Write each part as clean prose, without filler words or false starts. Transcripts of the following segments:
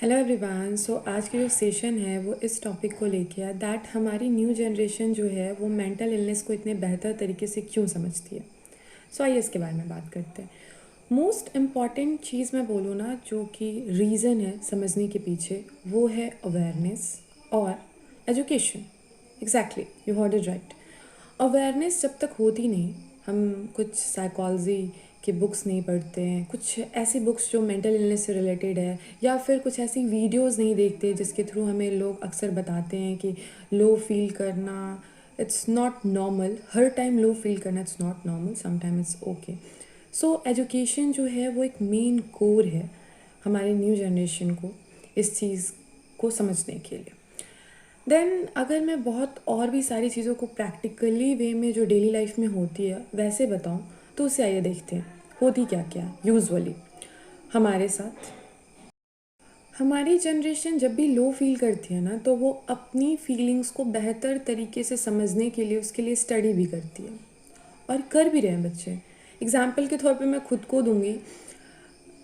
Hello everyone. सो आज की जो सेशन है वो इस टॉपिक को लेके है दैट हमारी न्यू जनरेशन जो है वो मेंटल इलनेस को इतने बेहतर तरीके से क्यों समझती है। सो आइए इसके बारे में बात करते हैं। मोस्ट इम्पॉर्टेंट चीज़ मैं बोलूँ ना, जो कि रीज़न है समझने के पीछे, वो है अवेयरनेस और education. Exactly, you heard it right. Awareness जब तक होती नहीं, हम कुछ साइकोलॉजी की बुक्स नहीं पढ़ते हैं, कुछ ऐसी बुक्स जो मेंटल इलनेस से रिलेटेड है, या फिर कुछ ऐसी वीडियोस नहीं देखते जिसके थ्रू हमें लोग अक्सर बताते हैं कि लो फील करना इट्स नॉट नॉर्मल। हर टाइम लो फील करना it's not normal, sometime it's okay. So education जो है वो एक मेन कोर है हमारे न्यू जनरेशन को इस चीज़ को समझने के लिए। देन अगर मैं बहुत और भी सारी चीज़ों को प्रैक्टिकली वे में जो डेली लाइफ में होती है वैसे बताऊँ, तो उसे आइए देखते हैं होती क्या क्या यूजुअली हमारे साथ। हमारी जनरेशन जब भी लो फील करती है ना, तो वो अपनी फीलिंग्स को बेहतर तरीके से समझने के लिए उसके लिए स्टडी भी करती है, और कर भी रहे हैं बच्चे। एग्जाम्पल के तौर पे मैं खुद को दूंगी।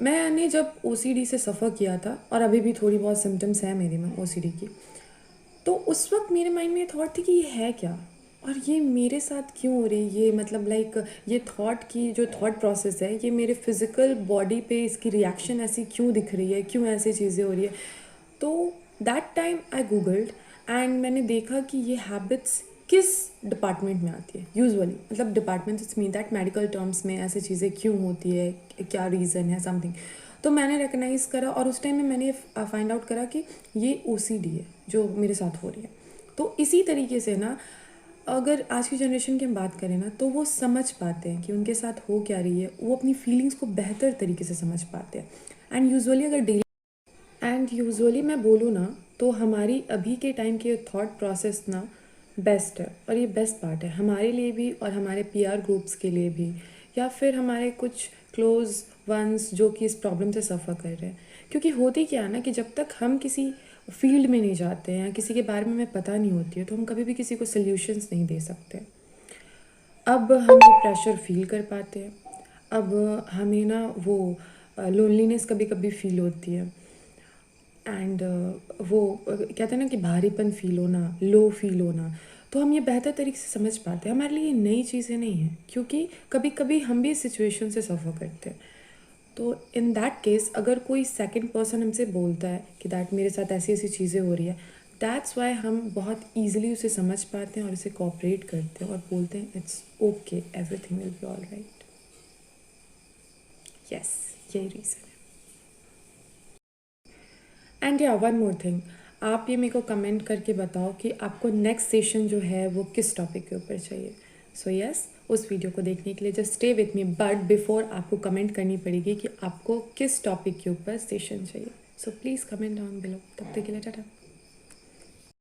मैंने जब ओसीडी से सफ़र किया था, और अभी भी थोड़ी बहुत सिम्टम्स हैं मेरे में ओसीडी की, तो उस वक्त मेरे माइंड में ये थॉट थी कि ये है क्या, और ये मेरे साथ क्यों हो रही है। ये मतलब लाइक ये थॉट की जो थॉट प्रोसेस है, ये मेरे फिज़िकल बॉडी पे इसकी रिएक्शन ऐसी क्यों दिख रही है, क्यों ऐसी चीज़ें हो रही है। तो that time I googled and मैंने देखा कि ये हैबिट्स किस डिपार्टमेंट में आती है यूजुअली। मतलब department it's mean that medical terms में ऐसी चीज़ें क्यों होती है, क्या रीज़न है, समथिंग। तो मैंने रिकग्नाइज़ करा, और उस टाइम में मैंने फाइंड आउट करा कि ये ओसीडी है जो मेरे साथ हो रही है। तो इसी तरीके से ना, अगर आज की जनरेशन की हम बात करें ना, तो वो समझ पाते हैं कि उनके साथ हो क्या रही है, वो अपनी फीलिंग्स को बेहतर तरीके से समझ पाते हैं। एंड यूजुअली मैं बोलूँ ना, तो हमारी अभी के टाइम की थॉट प्रोसेस ना बेस्ट है, और ये बेस्ट पार्ट है हमारे लिए भी और हमारे पीआर ग्रुप्स के लिए भी, या फिर हमारे कुछ क्लोज वंस जो कि इस प्रॉब्लम से सफ़र कर रहे हैं। क्योंकि होती क्या है ना, कि जब तक हम किसी फील्ड में नहीं जाते हैं, किसी के बारे में हमें पता नहीं होती है, तो हम कभी भी किसी को सल्यूशंस नहीं दे सकते। अब हम ये प्रेशर फील कर पाते हैं। अब हमें ना वो लोनलीनेस कभी कभी फील होती है, एंड वो कहते हैं ना कि भारीपन फील होना, लो फील होना। तो हम ये बेहतर तरीके से समझ पाते हैं। हमारे लिए ये नई चीज़ें नहीं हैं, क्योंकि कभी कभी हम भी इस सिचुएशन से सफ़र करते हैं। तो इन दैट केस अगर कोई सेकंड पर्सन हमसे बोलता है कि दैट मेरे साथ ऐसी ऐसी चीज़ें हो रही है, दैट्स वाई हम बहुत ईजिली उसे समझ पाते हैं और उसे कोऑपरेट करते हैं और बोलते हैं it's okay, everything will be all right. Yes, यही रीज़न है। एंड या वन मोर थिंग, आप ये मेरे को कमेंट करके बताओ कि आपको नेक्स्ट सेशन जो है वो किस टॉपिक के ऊपर चाहिए। सो यस, उस वीडियो को देखने के लिए just stay with me, but before आपको कमेंट करनी पड़ेगी कि आपको किस टॉपिक के ऊपर सेशन चाहिए। So please comment down below. तब तक के लिए टाटा।